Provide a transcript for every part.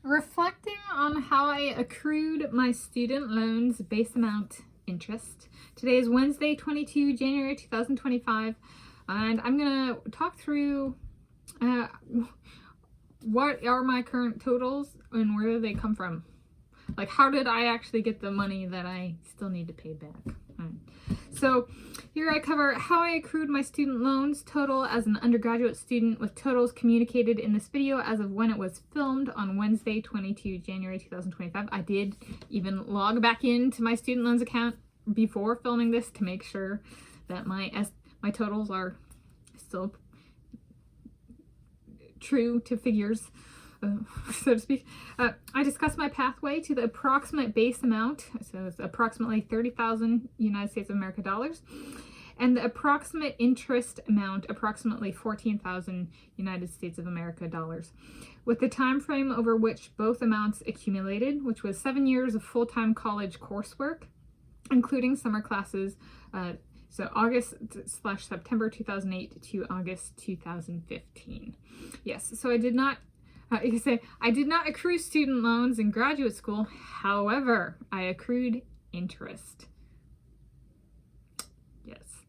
Reflecting on how I accrued my student loans base amount interest. Today is Wednesday, 22 January 2025, and I'm going to talk through what are my current totals and where do they come from. Like, how did I actually get the money that I still need to pay back? So here I cover how I accrued my student loans total as an undergraduate student, with totals communicated in this video as of when it was filmed on Wednesday, 22 January 2025. I did even log back into my student loans account before filming this to make sure that my totals are still true to figures, so to speak. I discussed my pathway to the approximate base amount, so it's approximately 30,000 United States of America dollars, and the approximate interest amount, approximately 14,000 United States of America dollars, with the time frame over which both amounts accumulated, which was 7 years of full-time college coursework, including summer classes, so August/September 2008 to August 2015. Yes, so I did not accrue student loans in graduate school. However, I accrued interest. Yes.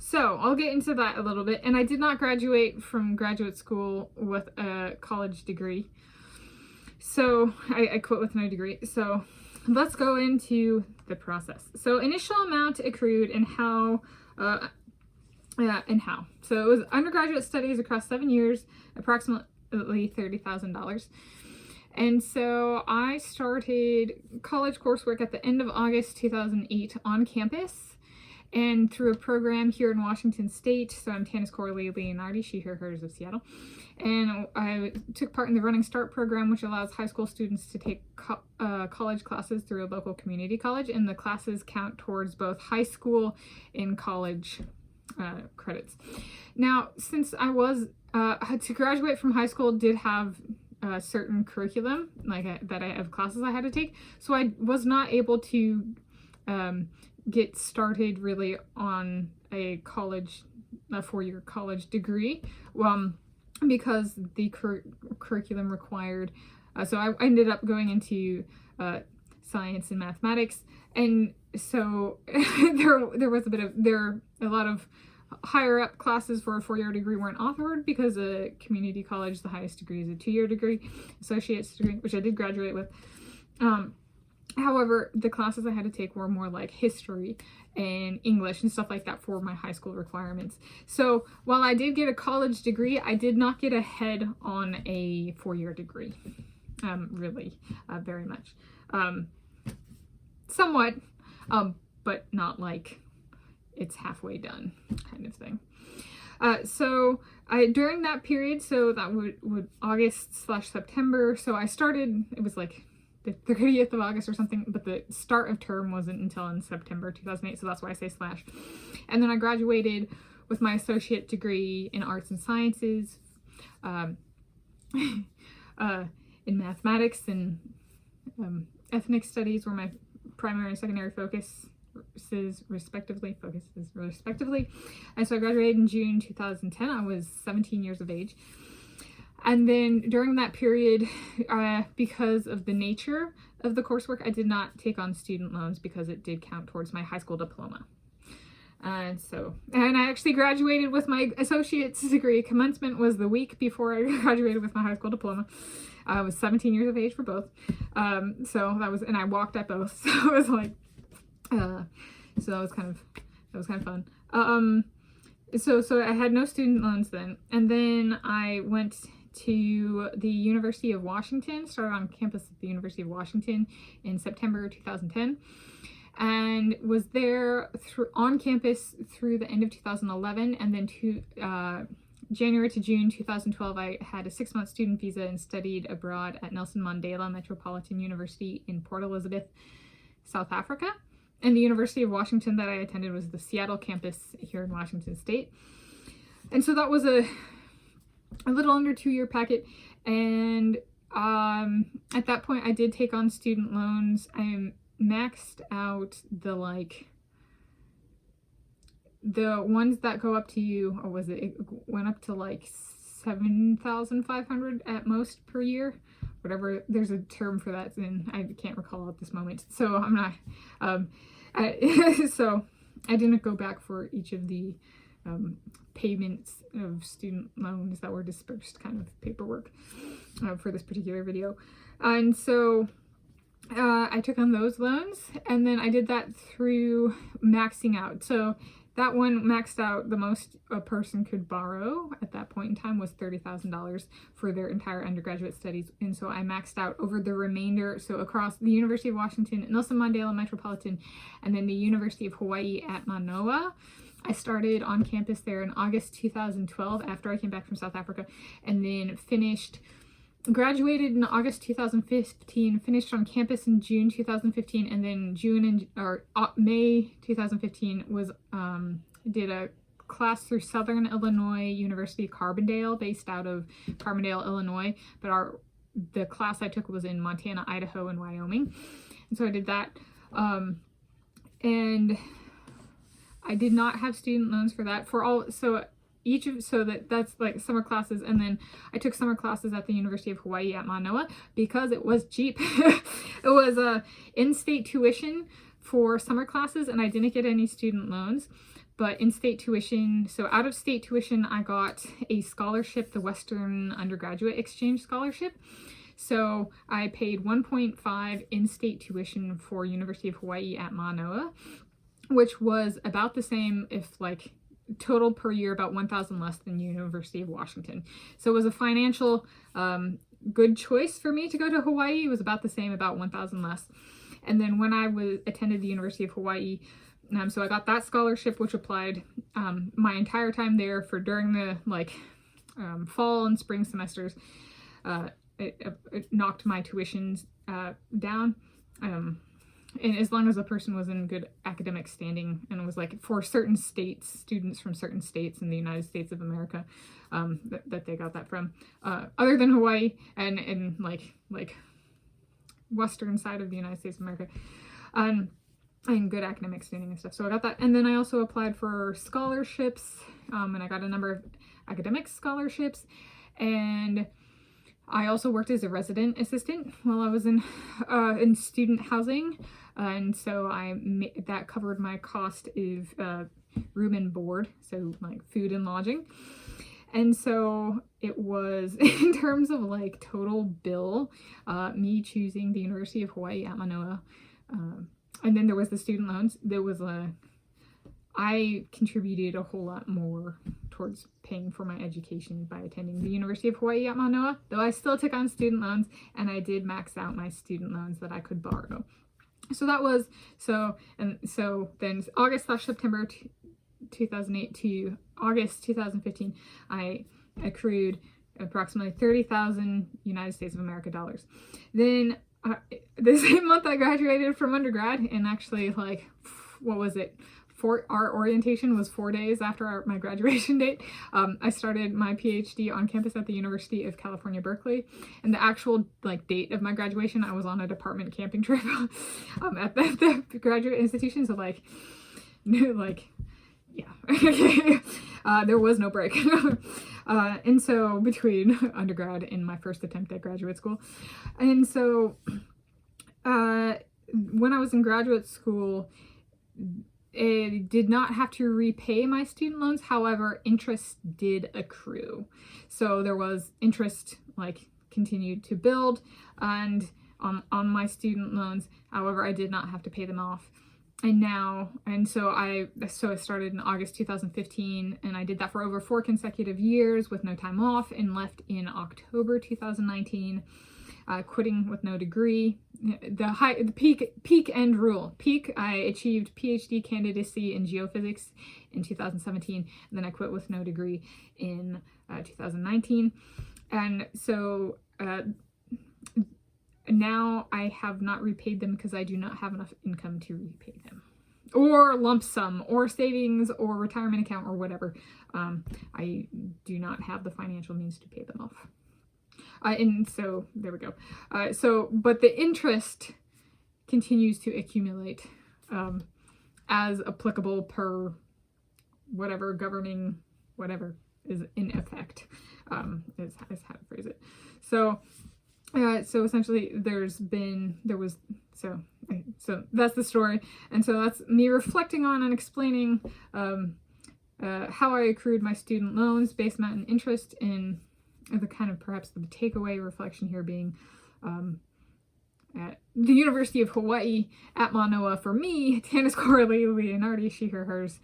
So I'll get into that a little bit. And I did not graduate from graduate school with a college degree. So I quit with no degree. So let's go into the process. So initial amount accrued and how. So it was undergraduate studies across 7 years, approximately $30,000. And so I started college coursework at the end of August 2008 on campus and through a program here in Washington State. So I'm Tanis Coralee Leonhardi, she, her, hers of Seattle. And I took part in the Running Start program, which allows high school students to take college classes through a local community college. And the classes count towards both high school and college credits. Now, since I was to graduate from high school, did have a certain curriculum that I have classes I had to take, so I was not able to get started really on a 4-year college degree, because the curriculum required. So I ended up going into science and mathematics, and so there was a lot of higher up classes for a 4-year degree weren't offered, because a community college, the highest degree is a 2-year degree, associate's degree, which I did graduate with. However, the classes I had to take were more like history and English and stuff like that for my high school requirements. So while I did get a college degree, I did not get ahead on a 4-year degree, very much. Somewhat, but not like it's halfway done kind of thing. So during that period, so that would August/September, so I started, it was like the 30th of August or something, but the start of term wasn't until in September 2008, so that's why I say slash. And then I graduated with my associate degree in arts and sciences, in mathematics and ethnic studies were my primary and secondary focuses respectively. And so I graduated in June 2010. I was 17 years of age. And then during that period, because of the nature of the coursework, I did not take on student loans because it did count towards my high school diploma. And I actually graduated with my associate's degree. Commencement was the week before I graduated with my high school diploma. I was 17 years of age for both. And I walked at both. So it was like, so that was kind of fun. So I had no student loans then. And then I went to the University of Washington, started on campus at the University of Washington in September 2010, and was there on campus through the end of 2011, and then January to June 2012, I had a 6-month student visa and studied abroad at Nelson Mandela Metropolitan University in Port Elizabeth, South Africa. And the University of Washington that I attended was the Seattle campus here in Washington State. And so that was a little under 2-year packet. And at that point, I did take on student loans. I maxed out the ones that go up to, it went up to like 7,500 at most per year whatever, there's a term for that, and I can't recall at this moment. So I'm not, so I didn't go back for each of the payments of student loans that were dispersed kind of paperwork for this particular video. And so I took on those loans, and then I did that through maxing out. So that one maxed out, the most a person could borrow at that point in time was $30,000 for their entire undergraduate studies. And so I maxed out over the remainder, so across the University of Washington, Nelson Mandela Metropolitan, and then the University of Hawaii at Manoa. I started on campus there in August 2012 after I came back from South Africa, and then graduated in August 2015, finished on campus in June 2015, and then May 2015 was did a class through Southern Illinois University Carbondale, based out of Carbondale, Illinois, but the class I took was in Montana, Idaho, and Wyoming, and so I did that, and I did not have student loans for that that's like summer classes, and then I took summer classes at the University of Hawaii at Manoa because it was cheap. It was in-state tuition for summer classes, and I didn't get any student loans, but in-state tuition, so out-of-state tuition, I got a scholarship, the Western Undergraduate Exchange Scholarship. So I paid 1.5 in-state tuition for University of Hawaii at Manoa, which was about the same, if like total per year, about $1,000 less than University of Washington. So it was a financial good choice for me to go to Hawaii. It was about the same, about $1,000 less. And then when I attended the University of Hawaii, so I got that scholarship, which applied my entire time there for during the fall and spring semesters. It knocked my tuitions down. And as long as the person was in good academic standing, and it was like for certain states, students from certain states in the United States of America, that they got that from, other than Hawaii and like western side of the United States of America, and good academic standing and stuff. So I got that, and then I also applied for scholarships, and I got a number of academic scholarships, and I also worked as a resident assistant while I was in student housing, and so that covered my cost of room and board, so like food and lodging. And so it was, in terms of like total bill, me choosing the University of Hawaii at Manoa, and then there was the student loans. I contributed a whole lot more towards paying for my education by attending the University of Hawaii at Manoa, though I still took on student loans, and I did max out my student loans that I could borrow. So that was, then August/September 2008 to August 2015, I accrued approximately 30,000 United States of America dollars. Then the same month I graduated from undergrad, and actually our orientation was 4 days after my graduation date. I started my PhD on campus at the University of California, Berkeley, and the actual date of my graduation, I was on a department camping trip at the graduate institution. So there was no break. And so between undergrad and my first attempt at graduate school, and so when I was in graduate school, I did not have to repay my student loans. However, interest did accrue. So there was interest continued to build and on my student loans. However, I did not have to pay them off. So I started in August 2015, and I did that for over 4 consecutive years with no time off, and left in October 2019, quitting with no degree. The peak end rule. I achieved PhD candidacy in geophysics in 2017, and then I quit with no degree in 2019. And so now I have not repaid them because I do not have enough income to repay them, or lump sum, or savings, or retirement account, or whatever. I do not have the financial means to pay them off. And so there we go. But the interest continues to accumulate as applicable per whatever governing whatever is in effect, is how to phrase it. So So essentially so that's the story. And so that's me reflecting on and explaining how I accrued my student loans based on interest in the kind of perhaps the takeaway reflection here being at the University of Hawaii at Manoa for me, Tanis Coralee Leonhardi, she, her, hers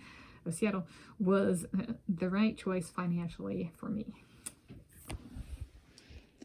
of Seattle was the right choice financially for me.